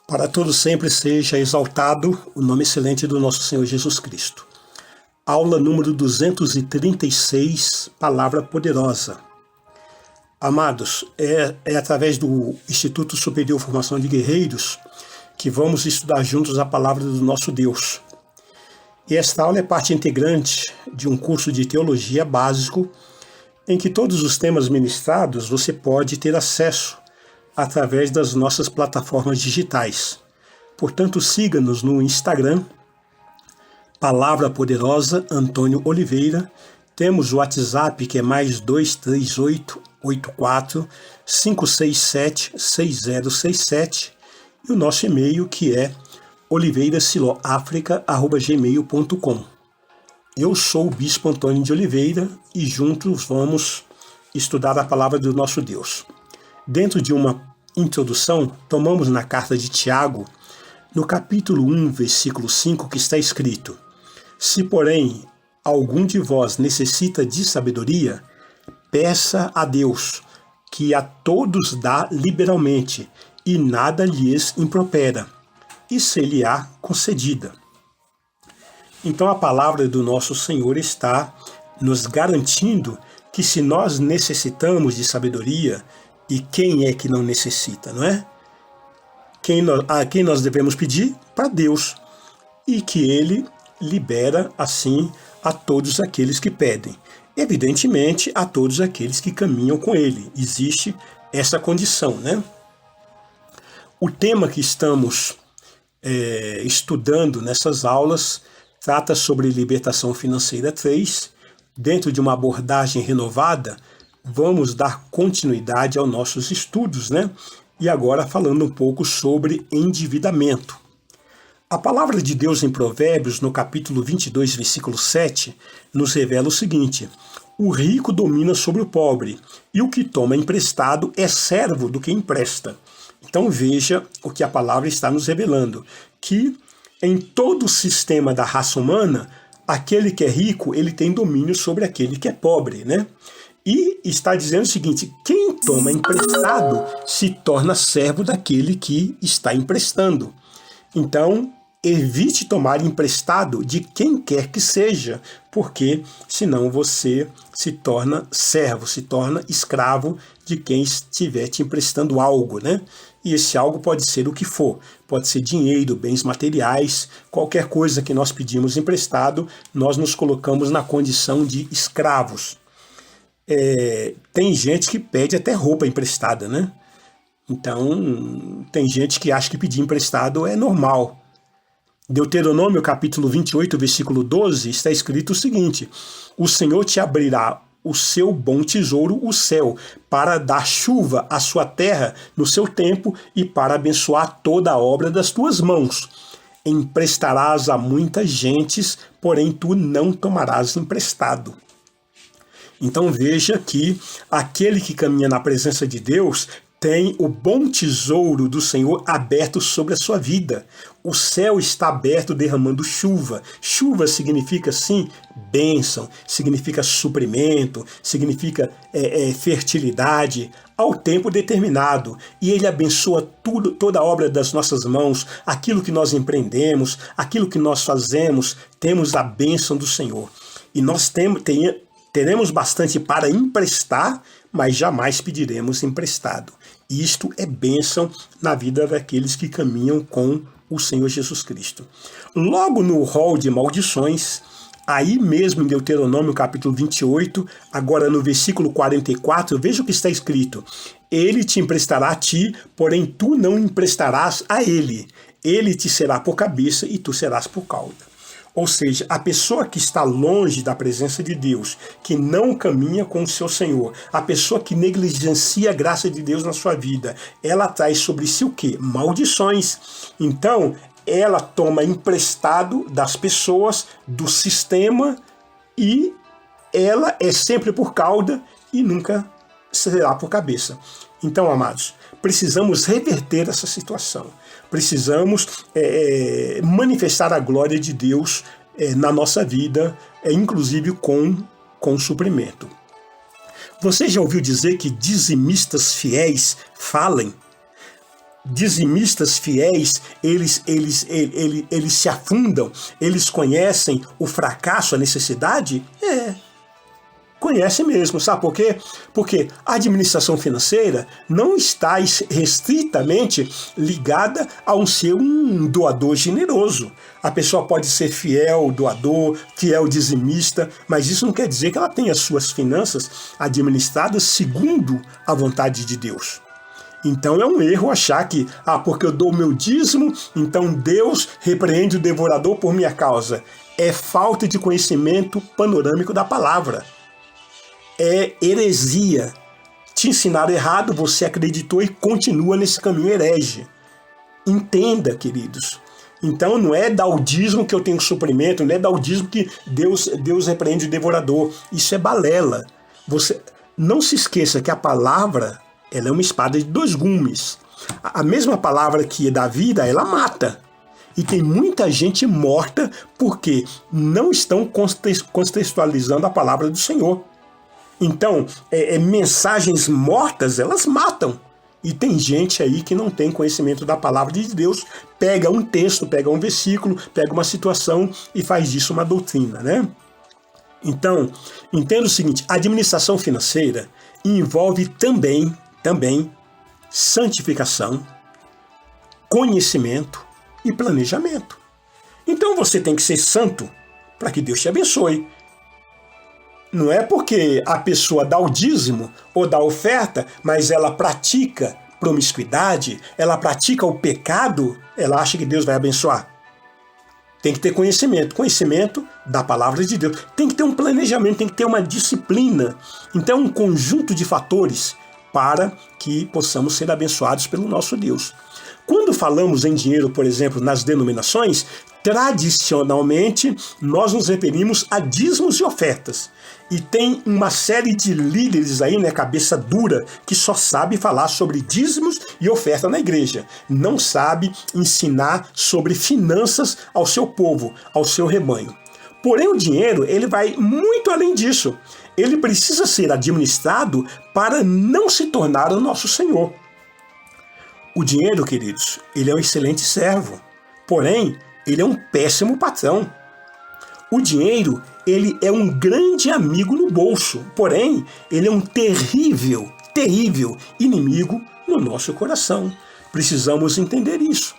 Para todos sempre seja exaltado o nome excelente do nosso Senhor Jesus Cristo. Aula número 236, Palavra Poderosa. Amados, é através do Instituto Superior de Formação de Guerreiros que vamos estudar juntos a Palavra do nosso Deus. E esta aula é parte integrante de um curso de teologia básico em que todos os temas ministrados você pode ter acesso através das nossas plataformas digitais. Portanto, siga-nos no Instagram, Palavra Poderosa Antônio Oliveira. Temos o WhatsApp que é mais 238 84 567 6067 e o nosso e-mail que é oliveirasiloafrica@gmail.com. Eu sou o Bispo Antônio de Oliveira e juntos vamos estudar a palavra do nosso Deus. Dentro de uma introdução, tomamos na carta de Tiago, no capítulo 1, versículo 5, que está escrito: Se, porém, algum de vós necessita de sabedoria, peça a Deus, que a todos dá liberalmente, e nada lhes impropera, e ser-lhe-á concedida. Então a palavra do nosso Senhor está nos garantindo que se nós necessitamos de sabedoria, e quem é que não necessita, não é? A quem nós devemos pedir? Para Deus. E que Ele libera, assim, a todos aqueles que pedem. Evidentemente, a todos aqueles que caminham com Ele. Existe essa condição, né? O tema que estamos estudando nessas aulas trata sobre libertação financeira 3. Dentro de uma abordagem renovada, vamos dar continuidade aos nossos estudos, né? E agora falando um pouco sobre endividamento. A palavra de Deus em Provérbios, no capítulo 22, versículo 7, nos revela o seguinte: o rico domina sobre o pobre, e o que toma emprestado é servo do que empresta. Então veja o que a palavra está nos revelando, que em todo o sistema da raça humana, aquele que é rico, ele tem domínio sobre aquele que é pobre, né? E está dizendo o seguinte: quem toma emprestado se torna servo daquele que está emprestando. Então, evite tomar emprestado de quem quer que seja, porque senão você se torna servo, se torna escravo de quem estiver te emprestando algo, né? E esse algo pode ser o que for, pode ser dinheiro, bens materiais, qualquer coisa que nós pedimos emprestado, nós nos colocamos na condição de escravos. Tem gente que pede até roupa emprestada, né? Então, tem gente que acha que pedir emprestado é normal. Deuteronômio capítulo 28, versículo 12, está escrito o seguinte: o Senhor te abrirá o seu bom tesouro, o céu, para dar chuva à sua terra no seu tempo e para abençoar toda a obra das tuas mãos. Emprestarás a muitas gentes, porém tu não tomarás emprestado. Então veja que aquele que caminha na presença de Deus tem o bom tesouro do Senhor aberto sobre a sua vida. O céu está aberto derramando chuva. Chuva significa, sim, bênção, significa suprimento, significa fertilidade ao tempo determinado. E Ele abençoa tudo, toda a obra das nossas mãos, aquilo que nós empreendemos, aquilo que nós fazemos, temos a bênção do Senhor. E nós teremos bastante para emprestar, mas jamais pediremos emprestado. Isto é bênção na vida daqueles que caminham com o Senhor Jesus Cristo. Logo no rol de maldições, aí mesmo em Deuteronômio capítulo 28, agora no versículo 44, veja o que está escrito: ele te emprestará a ti, porém tu não emprestarás a ele. Ele te será por cabeça e tu serás por cauda. Ou seja, a pessoa que está longe da presença de Deus, que não caminha com o seu Senhor, a pessoa que negligencia a graça de Deus na sua vida, ela traz sobre si o quê? Maldições. Então, ela toma emprestado das pessoas, do sistema, e ela é sempre por cauda e nunca será por cabeça. Então, amados, precisamos reverter essa situação. Precisamos manifestar a glória de Deus na nossa vida, inclusive com suprimento. Você já ouviu dizer que dizimistas fiéis falem? dizimistas fiéis, eles se afundam, eles conhecem o fracasso, a necessidade? Conhece mesmo, sabe por quê? Porque a administração financeira não está restritamente ligada a ser um doador generoso. A pessoa pode ser fiel doador, fiel dizimista, mas isso não quer dizer que ela tenha suas finanças administradas segundo a vontade de Deus. Então é um erro achar que, porque eu dou o meu dízimo, então Deus repreende o devorador por minha causa. É falta de conhecimento panorâmico da palavra. É heresia. Te ensinaram errado, você acreditou e continua nesse caminho herege. Entenda, queridos. Então não é dar o dízimo que eu tenho suprimento, não é dar o dízimo que Deus repreende o devorador. Isso é balela. Você não se esqueça que a palavra, ela é uma espada de dois gumes. A mesma palavra que dá vida, ela mata. E tem muita gente morta porque não estão contextualizando a palavra do Senhor. Então, mensagens mortas, elas matam. E tem gente aí que não tem conhecimento da palavra de Deus, pega um texto, pega um versículo, pega uma situação e faz disso uma doutrina, né? Então, entenda o seguinte, a administração financeira envolve também santificação, conhecimento e planejamento. Então você tem que ser santo para que Deus te abençoe. Não é porque a pessoa dá o dízimo ou dá a oferta, mas ela pratica promiscuidade, ela pratica o pecado, ela acha que Deus vai abençoar. Tem que ter conhecimento da palavra de Deus. Tem que ter um planejamento, tem que ter uma disciplina. Então é um conjunto de fatores para que possamos ser abençoados pelo nosso Deus. Quando falamos em dinheiro, por exemplo, nas denominações, tradicionalmente nós nos referimos a dízimos e ofertas. E tem uma série de líderes aí, né, cabeça dura, que só sabe falar sobre dízimos e oferta na igreja. Não sabe ensinar sobre finanças ao seu povo, ao seu rebanho. Porém, o dinheiro, ele vai muito além disso. Ele precisa ser administrado para não se tornar o nosso Senhor. O dinheiro, queridos, ele é um excelente servo. Porém, ele é um péssimo patrão. O dinheiro, ele é um grande amigo no bolso, porém, ele é um terrível inimigo no nosso coração. Precisamos entender isso.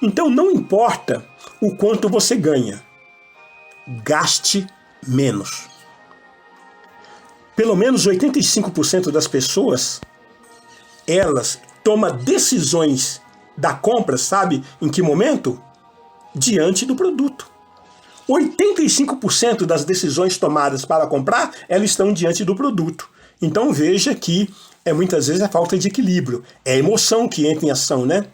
Então, não importa o quanto você ganha, gaste menos. Pelo menos 85% das pessoas, elas tomam decisões da compra, sabe em que momento? Diante do produto. 85% das decisões tomadas para comprar, elas estão diante do produto. Então veja que muitas vezes é falta de equilíbrio. É a emoção que entra em ação, né?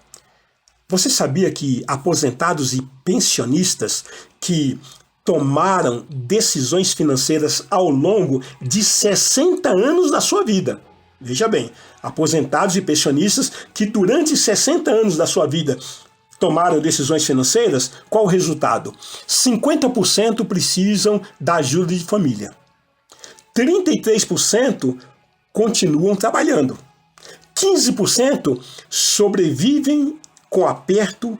Você sabia que aposentados e pensionistas que tomaram decisões financeiras ao longo de 60 anos da sua vida, veja bem, aposentados e pensionistas que durante 60 anos da sua vida tomaram decisões financeiras, qual o resultado? 50% precisam da ajuda de família. 33% continuam trabalhando. 15% sobrevivem com aperto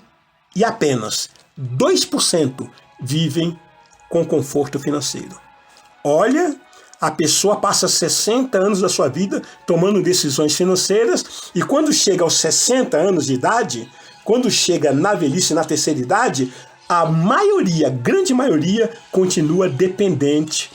e apenas 2% vivem com conforto financeiro. Olha, a pessoa passa 60 anos da sua vida tomando decisões financeiras e quando chega aos 60 anos de idade, quando chega na velhice, na terceira idade, a grande maioria, continua dependente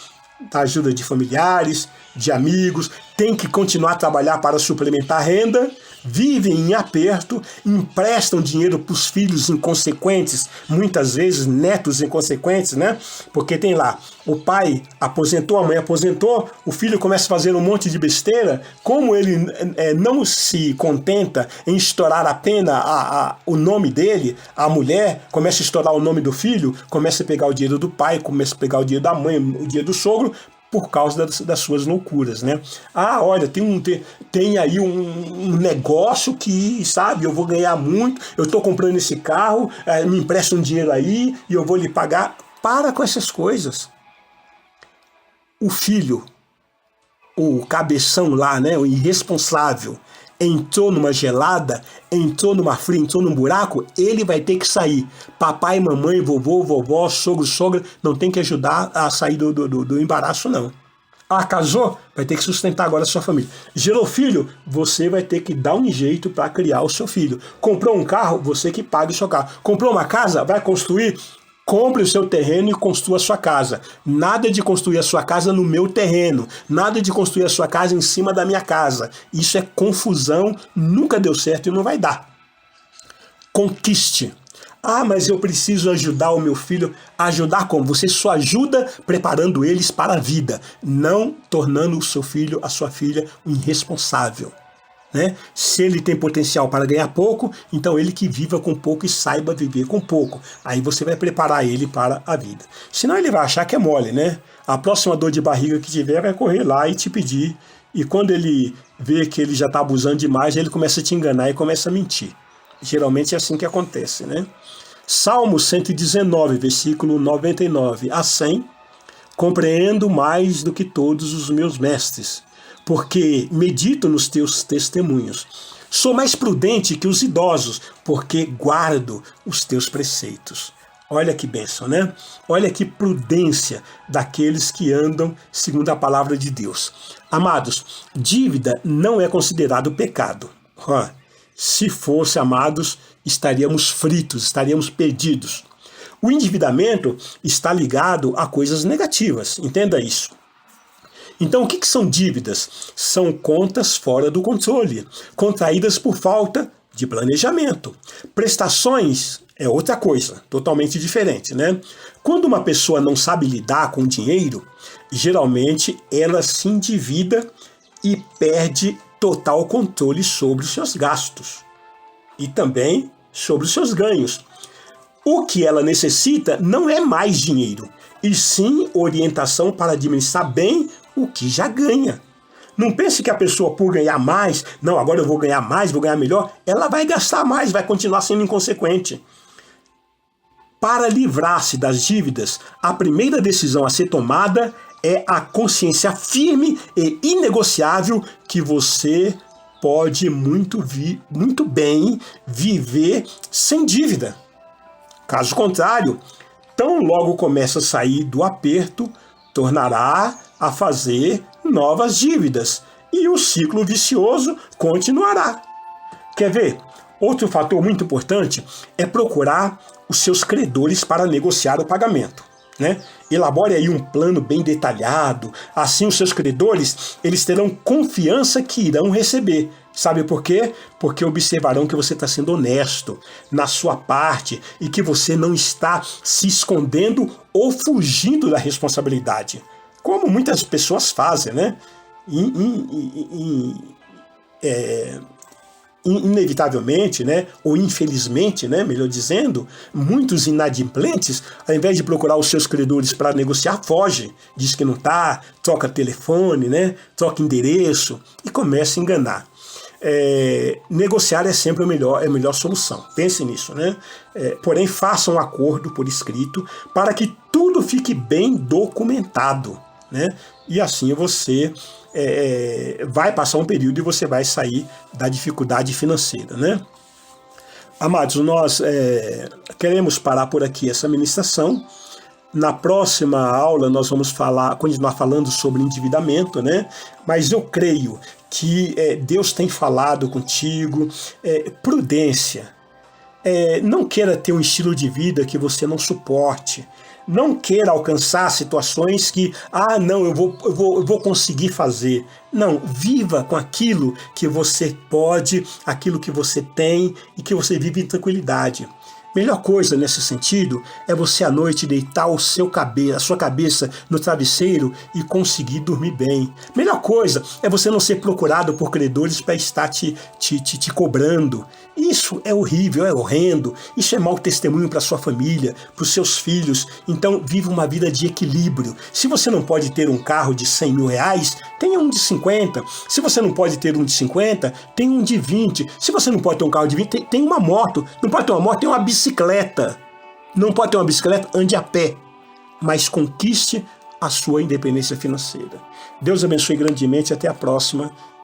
da ajuda de familiares, de amigos, tem que continuar a trabalhar para suplementar a renda, vivem em aperto, emprestam dinheiro para os filhos inconsequentes, muitas vezes netos inconsequentes, né? Porque tem lá, o pai aposentou, a mãe aposentou, o filho começa a fazer um monte de besteira, como ele não se contenta em estourar apenas o nome dele, a mulher começa a estourar o nome do filho, começa a pegar o dinheiro do pai, começa a pegar o dinheiro da mãe, o dinheiro do sogro, por causa das suas loucuras, né? Olha, tem aí um negócio que, sabe, eu vou ganhar muito, eu estou comprando esse carro, me empresta um dinheiro aí e eu vou lhe pagar. Para com essas coisas. O filho, o cabeção lá, né, o irresponsável, entrou numa gelada, entrou numa fria, entrou num buraco, ele vai ter que sair. Papai, mamãe, vovô, vovó, sogro, sogra, não tem que ajudar a sair do embaraço, não. Ah, casou? Vai ter que sustentar agora a sua família. Gerou filho? Você vai ter que dar um jeito para criar o seu filho. Comprou um carro? Você que paga o seu carro. Comprou uma casa? Vai construir? Compre o seu terreno e construa a sua casa. Nada de construir a sua casa no meu terreno. Nada de construir a sua casa em cima da minha casa. Isso é confusão, nunca deu certo e não vai dar. Conquiste. Ah, mas eu preciso ajudar o meu filho. Ajudar como? Você só ajuda preparando eles para a vida, não tornando o seu filho, a sua filha, um irresponsável. Né? Se ele tem potencial para ganhar pouco, então ele que viva com pouco e saiba viver com pouco. Aí você vai preparar ele para a vida. Senão ele vai achar que é mole, né? A próxima dor de barriga que tiver vai correr lá e te pedir. E quando ele vê que ele já está abusando demais, ele começa a te enganar e começa a mentir. Geralmente é assim que acontece, né? Salmo 119, versículo 99 a 100. Compreendo mais do que todos os meus mestres, porque medito nos teus testemunhos. Sou mais prudente que os idosos, porque guardo os teus preceitos. Olha que bênção, né? Olha que prudência daqueles que andam segundo a palavra de Deus. Amados, dívida não é considerado pecado. Se fosse, amados, estaríamos fritos, estaríamos perdidos. O endividamento está ligado a coisas negativas, entenda isso. Então, o que são dívidas? São contas fora do controle, contraídas por falta de planejamento. Prestações é outra coisa, totalmente diferente, né? Quando uma pessoa não sabe lidar com dinheiro, geralmente ela se endivida e perde total controle sobre os seus gastos e também sobre os seus ganhos. O que ela necessita não é mais dinheiro, e sim orientação para administrar bem o que já ganha. Não pense que a pessoa, por ganhar mais, não, agora eu vou ganhar mais, vou ganhar melhor, ela vai gastar mais, vai continuar sendo inconsequente. Para livrar-se das dívidas, a primeira decisão a ser tomada é a consciência firme e inegociável que você pode muito bem viver sem dívida. Caso contrário, tão logo começa a sair do aperto, tornará a fazer novas dívidas e o ciclo vicioso continuará. Quer ver? Outro fator muito importante é procurar os seus credores para negociar o pagamento. Né? Elabore aí um plano bem detalhado, assim os seus credores eles terão confiança que irão receber. Sabe por quê? Porque observarão que você está sendo honesto na sua parte e que você não está se escondendo ou fugindo da responsabilidade, como muitas pessoas fazem, né? Inevitavelmente, né, ou infelizmente, né, melhor dizendo, muitos inadimplentes, ao invés de procurar os seus credores para negociar, foge, diz que não está, troca telefone, né, troca endereço e começa a enganar. Negociar é sempre a melhor solução. Pense nisso, né? Porém, faça um acordo por escrito para que tudo fique bem documentado, né? E assim você vai passar um período e você vai sair da dificuldade financeira, né? Amados, nós queremos parar por aqui essa ministração. Na próxima aula nós vamos continuar falando sobre endividamento, né? Mas eu creio que Deus tem falado contigo, prudência. Não queira ter um estilo de vida que você não suporte. Não queira alcançar situações que, não, eu vou conseguir fazer. Não, viva com aquilo que você pode, aquilo que você tem e que você vive em tranquilidade. Melhor coisa nesse sentido é você à noite deitar a sua cabeça no travesseiro e conseguir dormir bem. Melhor coisa é você não ser procurado por credores para estar te cobrando. Isso é horrível, é horrendo. Isso é mau testemunho para sua família, para os seus filhos. Então, viva uma vida de equilíbrio. Se você não pode ter um carro de 100 mil reais, tenha um de 50. Se você não pode ter um de 50, tenha um de 20. Se você não pode ter um carro de 20, tem uma moto. Não pode ter uma moto, tem uma bicicleta. Não pode ter uma bicicleta, ande a pé. Mas conquiste a sua independência financeira. Deus abençoe grandemente. Até a próxima.